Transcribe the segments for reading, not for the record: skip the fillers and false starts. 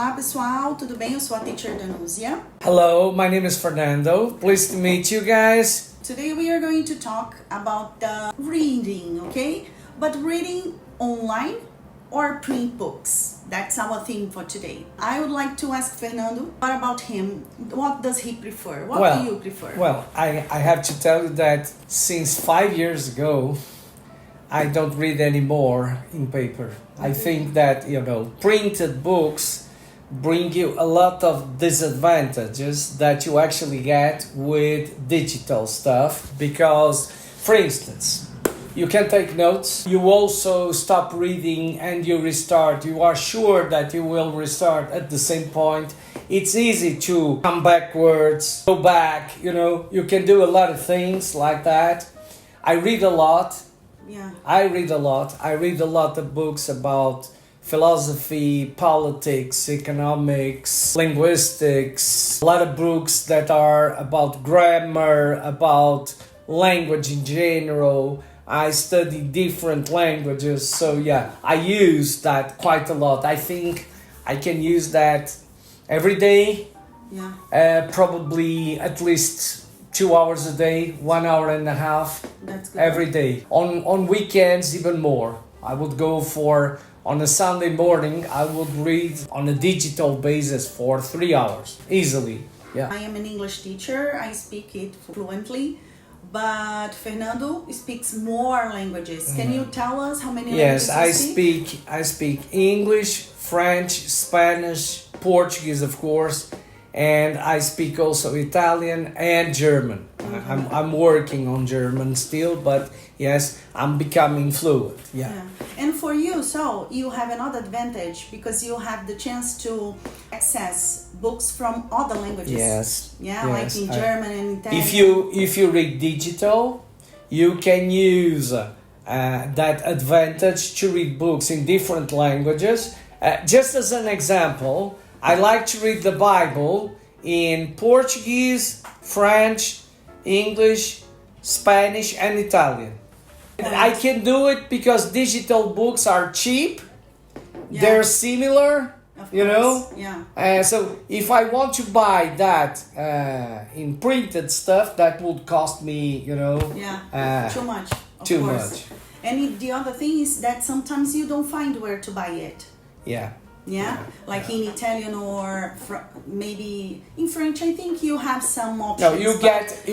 Olá pessoal, tudo bem? Eu sou a teacher Danúzia. Hello, my name is Fernando. Pleased to meet you guys. Today we are going to talk about reading, okay? But reading online or print books. That's our theme for today. I would like to ask Fernando, what about him? What does he prefer? What do you prefer? Well, I have to tell you that since 5 years ago, I don't read anymore in paper. I think that, printed books bring you a lot of disadvantages that you actually get with digital stuff because, for instance, you can take notes. You also stop reading and you restart. You are sure that you will restart at the same point. It's easy to come backwards, go back, you can do a lot of things like that. I read a lot. Yeah. I read a lot. I read a lot of books about philosophy, politics, economics, linguistics, a lot of books that are about grammar, about language in general. I study different languages, so yeah, I use that quite a lot. I think I can use that every day, probably at least 2 hours a day, 1 hour and a half. That's good. Every day. On weekends, even more. I would go on a Sunday morning, I would read on a digital basis for 3 hours, easily. Yeah. I am an English teacher. I speak it fluently. But Fernando speaks more languages. Can you tell us how many languages you speak? I speak English, French, Spanish, Portuguese, of course, and I speak also Italian and German. I'm working on German still, but yes, I'm becoming fluent. Yeah. And for you, so you have another advantage because you have the chance to access books from other languages. Yes. Yeah, like in German and Italian. If you read digital, you can use that advantage to read books in different languages. Just as an example, I like to read the Bible in Portuguese, French, English, Spanish, and Italian. I can do it because digital books are cheap. Yeah. They're similar, Yeah. So if I want to buy that in printed stuff, that would cost me, too much. Too much. And the other thing is that sometimes you don't find where to buy it. Yeah. Yeah, like in Italian or maybe in French. I think you have some options. No, you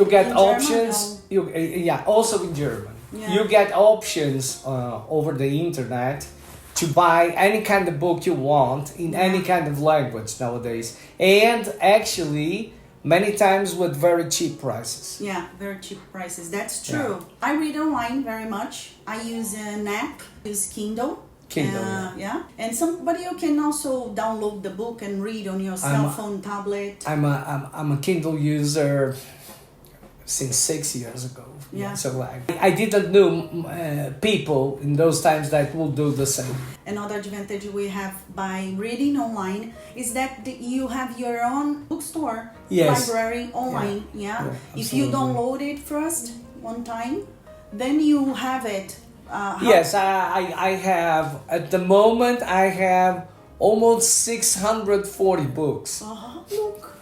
get options. German, no. Also in German. Yeah. You get options over the internet to buy any kind of book you want in any kind of language nowadays, and actually many times with very cheap prices. Yeah, very cheap prices. That's true. Yeah. I read online very much. I use an app. Use Kindle. And you can also download the book and read on your cell phone, tablet. I'm a Kindle user since 6 years ago. Yeah. So I didn't know people in those times that would do the same. Another advantage we have by reading online is that you have your own bookstore, library online. Yeah. If you download it first one time, then you have it. Yes, I have, at the moment, I have almost 640 books. Look,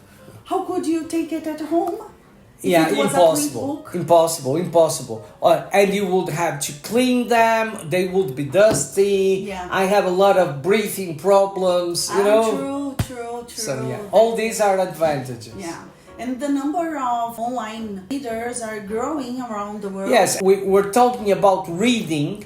how could you take it at home? Impossible. And you would have to clean them, they would be dusty. Yeah. I have a lot of breathing problems, True. So all these are advantages. Yeah. And the number of online readers are growing around the world. Yes, we're talking about reading,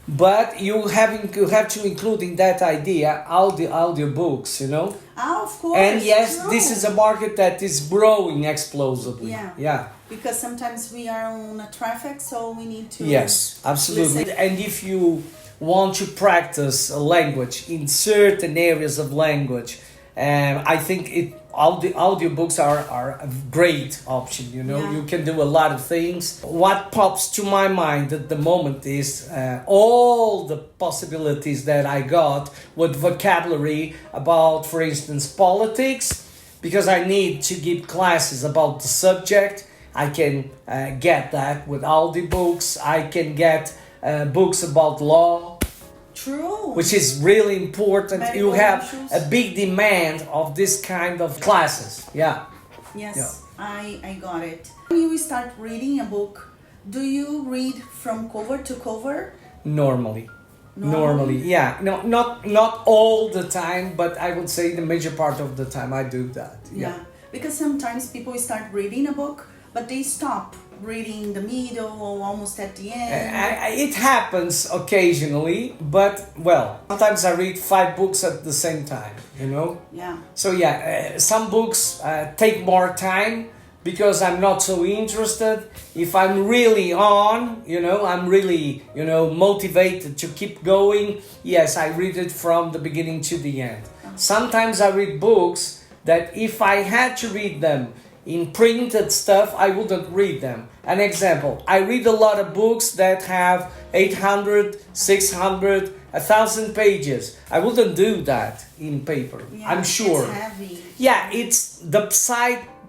but you have to include in that idea audiobooks, Of course. And yes, this is a market that is growing explosively. Yeah. Because sometimes we are on a traffic, so we need to. Yes, absolutely. Listen. And if you want to practice a language in certain areas of language, I think audiobooks are a great option. You can do a lot of things. What pops to my mind at the moment is all the possibilities that I got with vocabulary about, for instance, politics, because I need to give classes about the subject. I can get that with audiobooks. I can get books about law. True. which is really important. Medical You have issues. a big demand of this kind of classes. Yeah. Yes, Yeah. I got it. When you start reading a book, do you read from cover to cover? Normally, yeah. No, not all the time, but I would say the major part of the time I do that. Yeah. Because sometimes people start reading a book, but they stop reading the middle or almost at the end. It happens occasionally, but well, sometimes I read 5 books at the same time, you know? Yeah. So yeah, some books take more time because I'm not so interested. If I'm really on, I'm really, motivated to keep going, yes, I read it from the beginning to the end. Sometimes I read books that if I had to read them in printed stuff, I wouldn't read them. An example, I read a lot of books that have 800, 600, 1,000 pages. I wouldn't do that in paper, Yeah, I'm sure. It's heavy. Yeah, it's the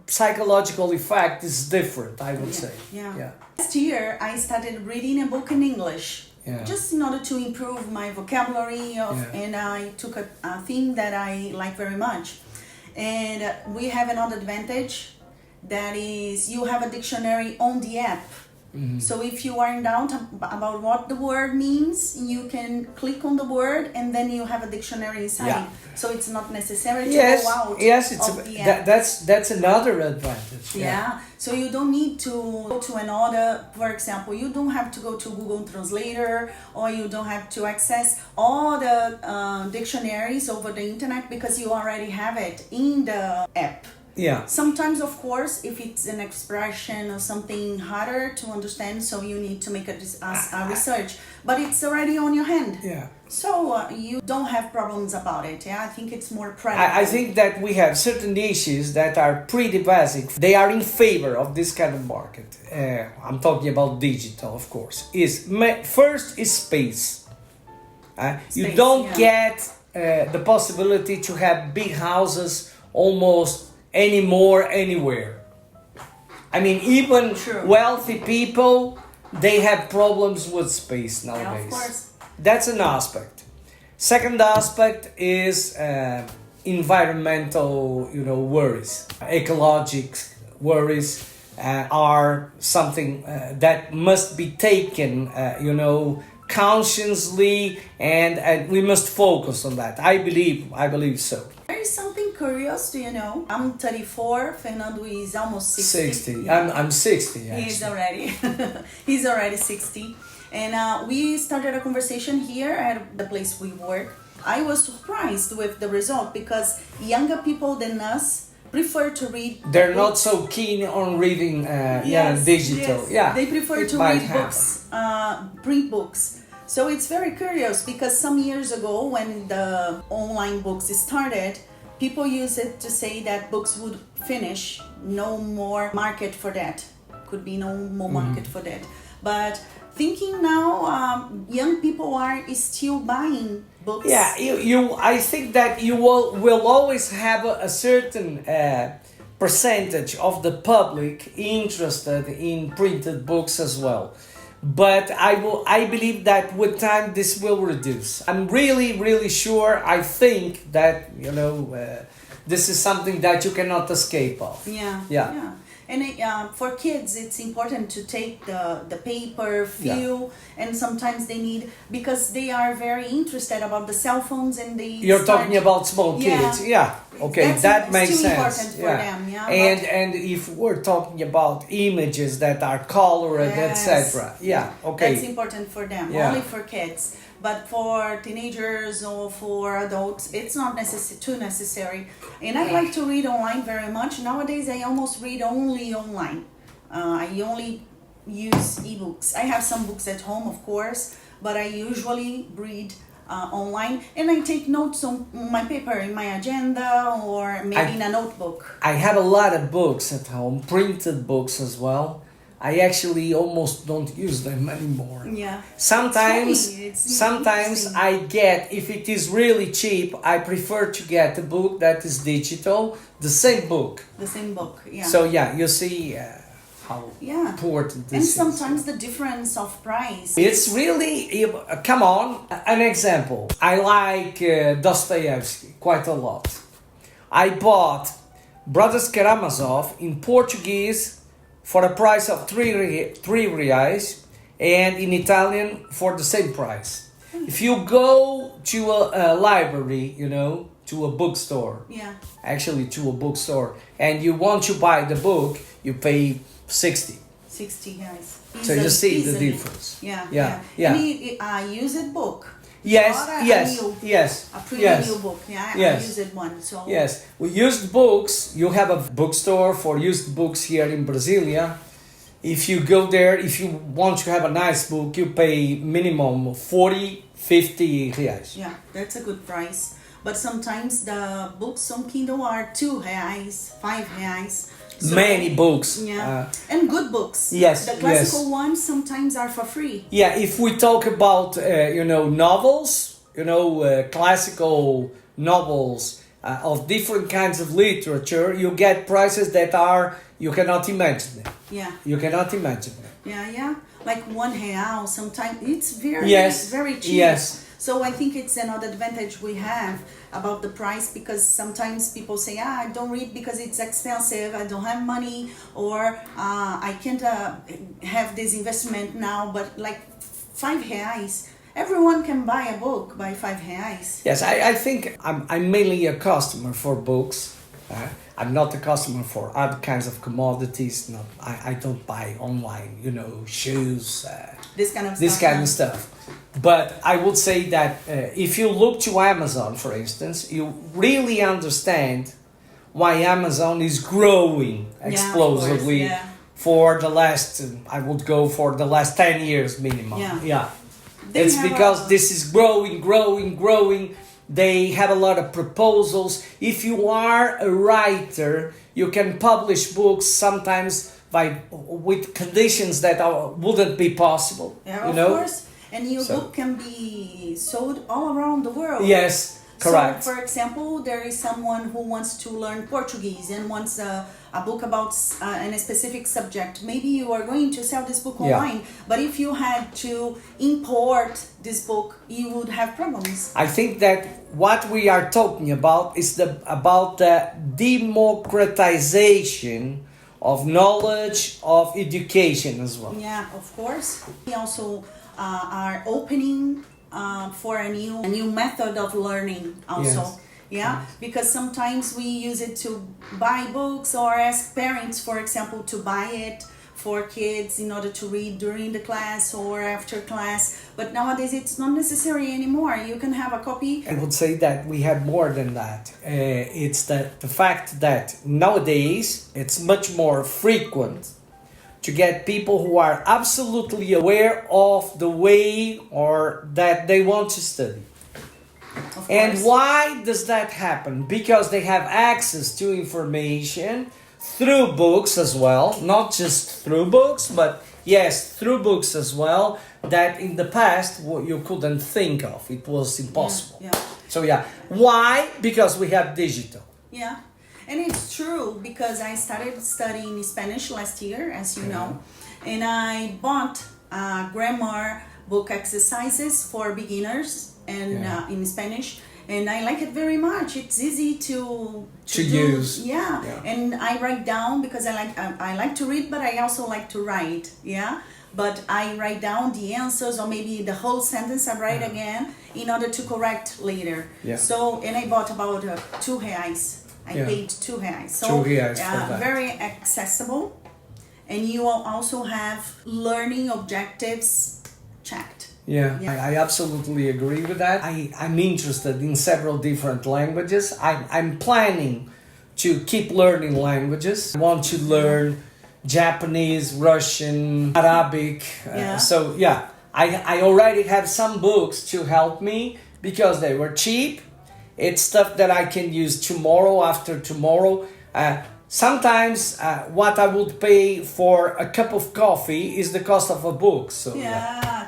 psychological effect is different, I would say. Yeah. Last year, I started reading a book in English. Yeah. Just in order to improve my vocabulary and I took a theme that I like very much. And we have another advantage, that is you have a dictionary on the app. Mm-hmm. So if you are in doubt about what the word means, you can click on the word and then you have a dictionary inside. Yeah. So it's not necessary to go out of the app. That's another advantage. Yeah, so you don't need to go to another, for example, you don't have to go to Google Translator, or you don't have to access all the dictionaries over the internet because you already have it in the app. Yeah. Sometimes, of course, if it's an expression or something harder to understand, so you need to make a research, but it's already on your hand. Yeah. So you don't have problems about it. Yeah, I think it's more practical. I think that we have certain issues that are pretty basic. They are in favor of this kind of market. I'm talking about digital, of course. First is space. You don't get the possibility to have big houses almost anymore anywhere. I mean, even wealthy people, they have problems with space nowadays. Yeah, of course. That's an aspect. Second aspect is environmental, worries. Ecologic worries are something that must be taken, consciously, and we must focus on that. I believe so. There is something curious, do you know? I'm 34, Fernando is almost 60. 60. I'm 60, actually. He's already 60. And we started a conversation here at the place we work. I was surprised with the result because younger people than us prefer to read. They're not so keen on reading digital. Yes. Yeah, They prefer to read books, print books. So it's very curious because some years ago when the online books started, people used it to say that books would finish, no more market for that. Could be no more market for that. But thinking now, young people are still buying books. Yeah, I think that you will always have a certain percentage of the public interested in printed books as well. But I believe that with time this will reduce. I'm really sure. I think that this is something that you cannot escape of. Yeah. And for kids, it's important to take the paper, feel, and sometimes they need, because they are very interested about the cell phones and You're talking about small kids, yeah. Okay, that makes sense. Important for them, yeah. And if we're talking about images that are colored, etc. Yeah, okay. That's important for them, only for kids. But for teenagers or for adults, it's not too necessary. And I like to read online very much. Nowadays, I almost read only online. I only use ebooks. I have some books at home, of course, but I usually read online. And I take notes on my paper, in my agenda, or maybe in a notebook. I have a lot of books at home, printed books as well. I actually almost don't use them anymore. Yeah. Sometimes I get, if it is really cheap, I prefer to get a book that is digital, the same book. The same book, yeah. So yeah, you see, how Yeah. important this And is. sometimes the difference of price. It's really, come on, an example. I like Dostoevsky quite a lot. I bought Brothers Karamazov in Portuguese for a price of 3 reais and in Italian for the same price. If you go to a library, to a bookstore, actually to a bookstore, and you want to buy the book, you pay 60. 60 guys. So you see the difference. Yeah. And used book. Yes. A pretty new book. I used one. So yes, we used books. You have a bookstore for used books here in Brasilia. If you go there, if you want to have a nice book, you pay minimum 40, 50 reais. Yeah, that's a good price. But sometimes the books on Kindle are 2 reais, 5 reais. So, many books. And good books. Yes. The classical ones sometimes are for free. Yeah, if we talk about novels, classical novels of different kinds of literature, you get prices that are you cannot imagine them. Yeah. You cannot imagine them. Yeah. Like R$1 sometimes it's very very cheap. Yes. So I think it's another advantage we have about the price, because sometimes people say, I don't read because it's expensive, I don't have money, or I can't have this investment now, but like 5 reais, everyone can buy a book by 5 reais. Yes, I think I'm mainly a customer for books. I'm not a customer for other kinds of commodities. No, I don't buy online, shoes, this kind of stuff. But I would say that if you look to Amazon, for instance, you really understand why Amazon is growing explosively for the last, I would go for the last 10 years minimum. Yeah. It's because this is growing. They have a lot of proposals. If you are a writer, you can publish books sometimes with conditions that wouldn't be possible. Yeah, of course. And your book can be sold all around the world. Yes, correct. So, for example, there is someone who wants to learn Portuguese and wants a book about a specific subject. Maybe you are going to sell this book online, but if you had to import this book, you would have problems. I think that what we are talking about is about the democratization of knowledge, of education as well. Yeah, of course. We also are opening for a new method of learning also. Yes. Because sometimes we use it to buy books or ask parents, for example, to buy it for kids in order to read during the class or after class. But nowadays it's not necessary anymore. You can have a copy. I would say that we have more than that. It's the fact that nowadays it's much more frequent to get people who are absolutely aware of the way or that they want to study. And why does that happen? Because they have access to information through books as well, not just through books, but yes, through books as well, that in the past you couldn't think of. It was impossible. So why? Because we have digital. Yeah. And it's true, because I started studying Spanish last year, as you know, and I bought grammar book exercises for beginners and in Spanish, and I like it very much. It's easy to use. And I write down because I like to read, but I also like to write. But I write down the answers, or maybe the whole sentence I write again in order to correct later. So, and I bought about 2 reais. I paid 2 reais. So 2 reais for that. Very accessible. And you will also have learning objectives checked. I absolutely agree with that. I'm interested in several different languages. I'm planning to keep learning languages. I want to learn Japanese, Russian, Arabic. I already have some books to help me because they were cheap. It's stuff that I can use tomorrow, after tomorrow. Sometimes what I would pay for a cup of coffee is the cost of a book. So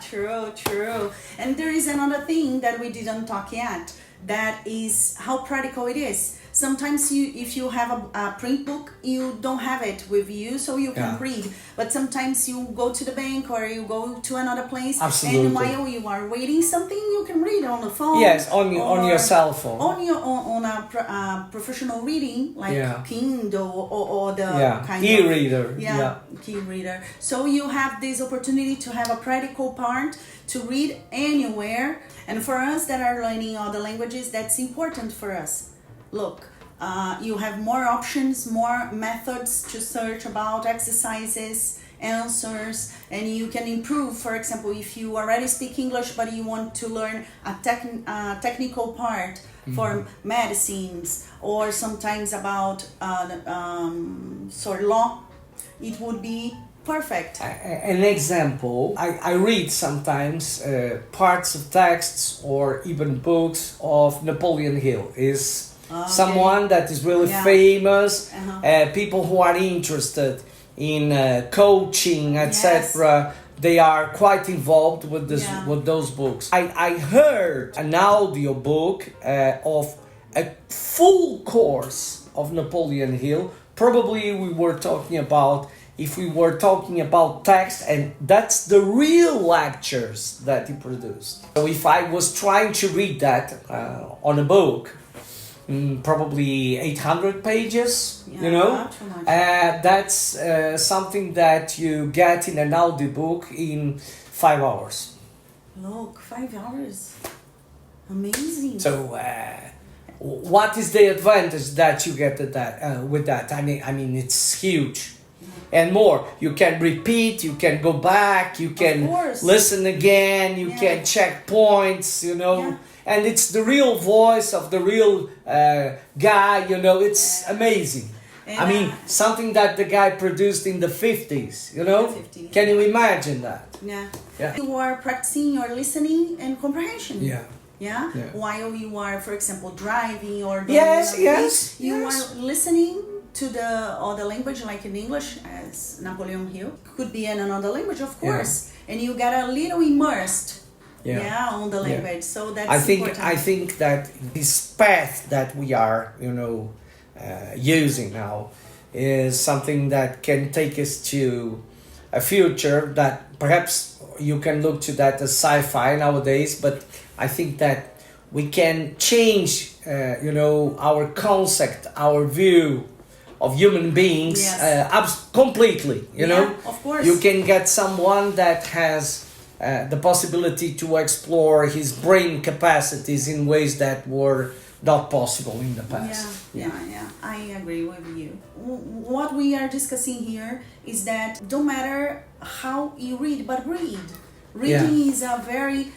true. And there is another thing that we didn't talk yet. That is how practical it is. sometimes if you have a print book, you don't have it with you, so you can read. But sometimes you go to the bank or you go to another place, Absolutely. and while you are waiting something, you can read on the phone. Yes, on your cell phone. On a professional reading like Kindle or the kind e-reader. of e-reader. So you have this opportunity to have a practical part to read anywhere. And for us that are learning other languages, that's important for us. Look, you have more options, more methods to search about exercises, answers, and you can improve. For example, if you already speak English but you want to learn a technical part for medicines, or sometimes about sort of law, it would be perfect. An example, I read sometimes parts of texts or even books of Napoleon Hill. Is someone that is really famous, people who are interested in coaching, etc. They are quite involved with this with those books. I heard an audio book of a full course of Napoleon Hill. Probably we were talking about, if we were talking about text, and that's the real lectures that he produced. So if I was trying to read that on a book, probably 800 pages, you know, that's something that you get in an audiobook in 5 hours. Look, 5 hours. Amazing. So what is the advantage that you get with that? I mean, it's huge. And more, you can repeat, you can go back, you can listen again, you can check points, you know. And it's the real voice of the real guy, you know, it's amazing. And I mean, something that the guy produced in the 50s, you know? Can you imagine that? Yeah. You are practicing your listening and comprehension. While you are, for example, driving or you are listening to the other language, like in English, as Napoleon Hill. Could be in another language, of course. And you get a little immersed on the language. So that's important. I think that this path that we are, you know, using now is something that can take us to a future that perhaps you can look to that as sci-fi nowadays, but I think that we can change, you know, our concept, our view of human beings completely, you know. Of course. You can get someone that has the possibility to explore his brain capacities in ways that were not possible in the past. I agree with you. What we are discussing here is that don't matter how you read, but read. Reading is a very...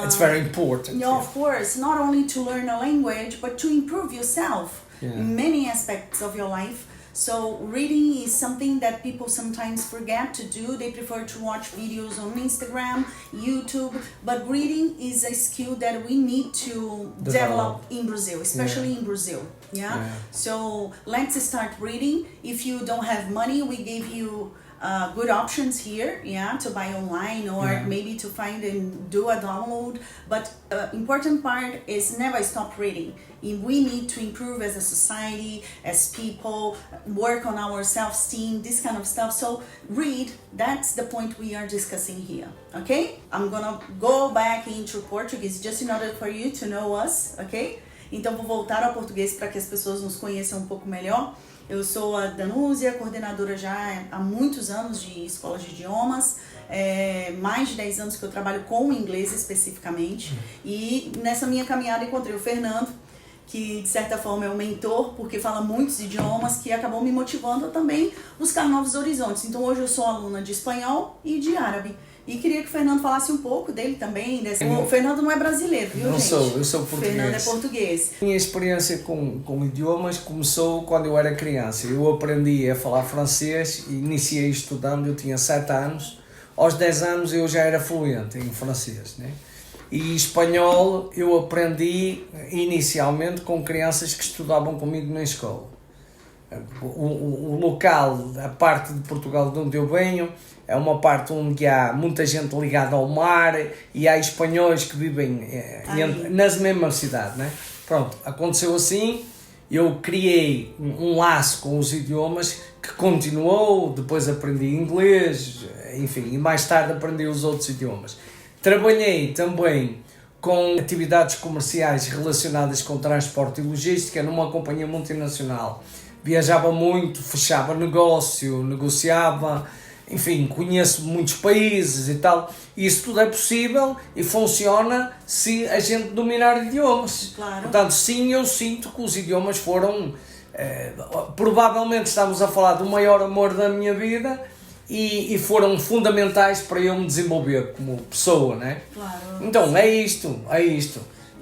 it's very important. Of course, not only to learn a language, but to improve yourself in many aspects of your life. So reading is something that people sometimes forget to do. They prefer to watch videos on Instagram, YouTube, but reading is a skill that we need to develop in Brazil, especially in Brazil. So let's start reading. If you don't have money, we gave you good options here, to buy online or maybe to find and do a download. But important part is never stop reading. We need to improve as a society, as people, work on our self-esteem, this kind of stuff. So read, that's the point we are discussing here, okay? I'm gonna go back into Portuguese just in order for you to know us, okay? Então vou voltar ao português para que as pessoas nos conheçam um pouco melhor. Eu sou a Danúzia, coordenadora já há muitos anos de escolas de idiomas, mais de 10 anos que eu trabalho com o inglês especificamente, e nessa minha caminhada encontrei o Fernando, que de certa forma é um mentor, porque fala muitos idiomas, que acabou me motivando a também buscar novos horizontes. Então hoje eu sou aluna de espanhol e de árabe. E queria que o Fernando falasse um pouco dele também. O Fernando não é brasileiro, viu, gente? Eu sou português. Fernando é português. Minha experiência com idiomas começou quando eu era criança. Eu aprendi a falar francês e iniciei estudando, eu tinha 7 anos. Aos 10 anos eu já era fluente em francês, né? E espanhol eu aprendi inicialmente com crianças que estudavam comigo na escola. O local, a parte de Portugal de onde eu venho, é uma parte onde há muita gente ligada ao mar e há espanhóis que vivem nas mesmas cidades, né? Pronto, aconteceu assim, eu criei um laço com os idiomas que continuou, depois aprendi inglês, enfim, e mais tarde aprendi os outros idiomas. Trabalhei também com atividades comerciais relacionadas com transporte e logística numa companhia multinacional. Viajava muito, fechava negócio, negociava, enfim, conheço muitos países e tal. Isso tudo é possível e funciona se a gente dominar idiomas. Claro. Portanto, sim, eu sinto que os idiomas foram, provavelmente estamos a falar do maior amor da minha vida e foram fundamentais para eu me desenvolver como pessoa, né? Claro. Então, é isto.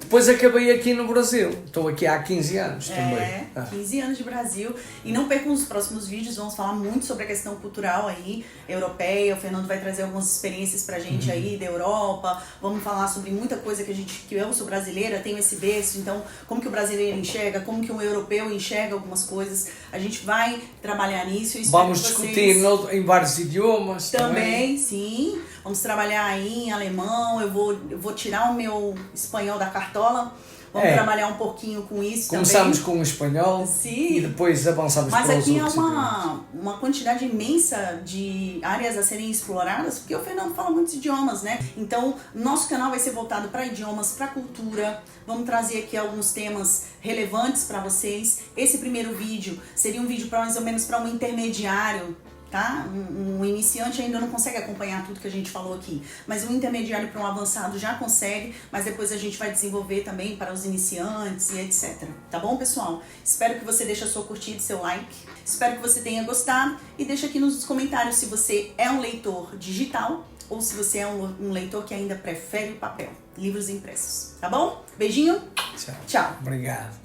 Depois acabei aqui no Brasil, estou aqui há 15 anos também. 15 anos de Brasil. E não percam os próximos vídeos, vamos falar muito sobre a questão cultural aí, europeia. O Fernando vai trazer algumas experiências pra gente aí da Europa. Vamos falar sobre muita coisa que eu sou brasileira, tenho esse berço, então como que o brasileiro enxerga, como que um europeu enxerga algumas coisas. A gente vai trabalhar nisso. Vamos discutir em vários idiomas também, sim. Vamos trabalhar aí em alemão, eu vou tirar o meu espanhol da cartola, vamos trabalhar um pouquinho com isso. Começamos também. com o espanhol. Sim. E depois avançamos para os outros idiomas. Mas aqui é uma quantidade imensa de áreas a serem exploradas, porque o Fernando fala muitos idiomas, né? Então, nosso canal vai ser voltado para idiomas, para cultura. Vamos trazer aqui alguns temas relevantes para vocês. Esse primeiro vídeo seria um vídeo mais ou menos para um intermediário, tá? Um iniciante ainda não consegue acompanhar tudo que a gente falou aqui, mas um intermediário para um avançado já consegue, mas depois a gente vai desenvolver também para os iniciantes e etc. Tá bom, pessoal? Espero que você deixe a sua curtida e seu like. Espero que você tenha gostado e deixa aqui nos comentários se você é um leitor digital ou se você é um leitor que ainda prefere o papel. Livros impressos, tá bom? Beijinho. Tchau. Tchau. Obrigado.